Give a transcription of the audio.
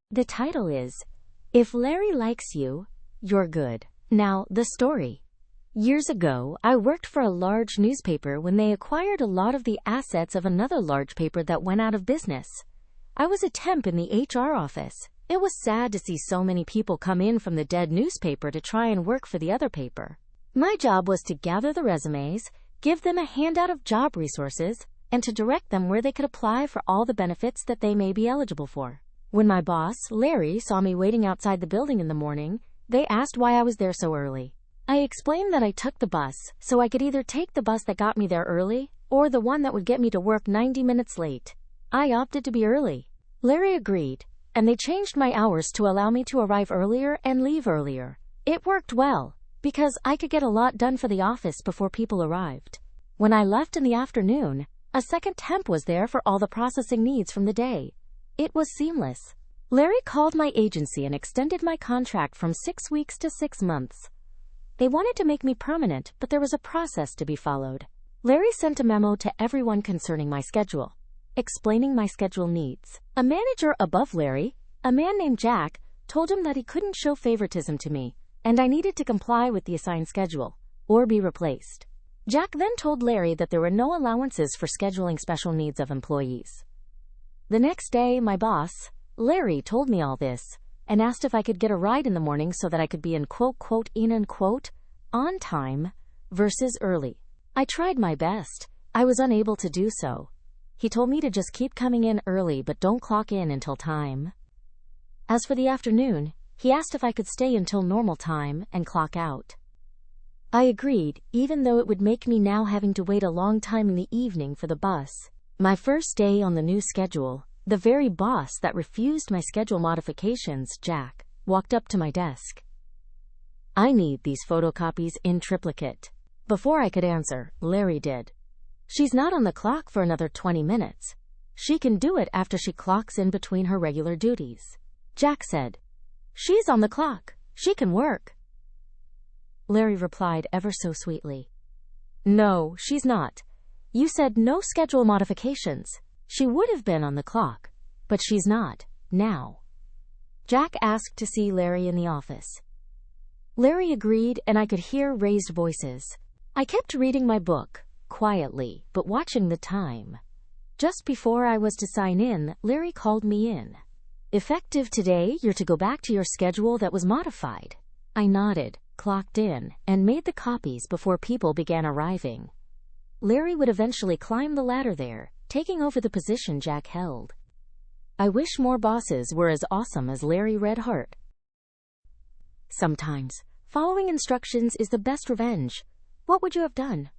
The title is, If Larry Likes You, You're Good. Now, the story. Years ago, I worked for a large newspaper when they acquired a lot of the assets of another large paper that went out of business. I was a temp in the HR office. It was sad to see so many people come in from the dead newspaper to try and work for the other paper. My job was to gather the resumes, give them a handout of job resources, and to direct them where they could apply for all the benefits that they may be eligible for. When my boss, Larry, saw me waiting outside the building in the morning, they asked why I was there so early. I explained that I took the bus, so I could either take the bus that got me there early, or the one that would get me to work 90 minutes late. I opted to be early. Larry agreed, and they changed my hours to allow me to arrive earlier and leave earlier. It worked well, because I could get a lot done for the office before people arrived. When I left in the afternoon, a second temp was there for all the processing needs from the day. It was seamless. Larry called my agency and extended my contract from 6 weeks to 6 months. They wanted to make me permanent, but there was a process to be followed. Larry sent a memo to everyone concerning my schedule, explaining my schedule needs. A manager above Larry, a man named Jack, told him that he couldn't show favoritism to me, and I needed to comply with the assigned schedule, or be replaced. Jack then told Larry that there were no allowances for scheduling special needs of employees. The next day, my boss, Larry, told me all this, and asked if I could get a ride in the morning so that I could be in on time versus early. I tried my best. I was unable to do so. He told me to just keep coming in early but don't clock in until time. As for the afternoon, he asked if I could stay until normal time and clock out. I agreed, even though it would make me now having to wait a long time in the evening for the bus. My first day on the new schedule, the very boss that refused my schedule modifications, Jack, walked up to my desk. I need these photocopies in triplicate. Before I could answer, Larry did. She's not on the clock for another 20 minutes. She can do it after she clocks in between her regular duties. Jack said, She's on the clock. She can work. Larry replied ever so sweetly, No, she's not. You said no schedule modifications. She would have been on the clock, but she's not, now. Jack asked to see Larry in the office. Larry agreed, and I could hear raised voices. I kept reading my book, quietly, but watching the time. Just before I was to sign in, Larry called me in. Effective today, you're to go back to your schedule that was modified. I nodded, clocked in, and made the copies before people began arriving. Larry would eventually climb the ladder there, taking over the position Jack held. I wish more bosses were as awesome as Larry Redheart. Sometimes, following instructions is the best revenge. What would you have done?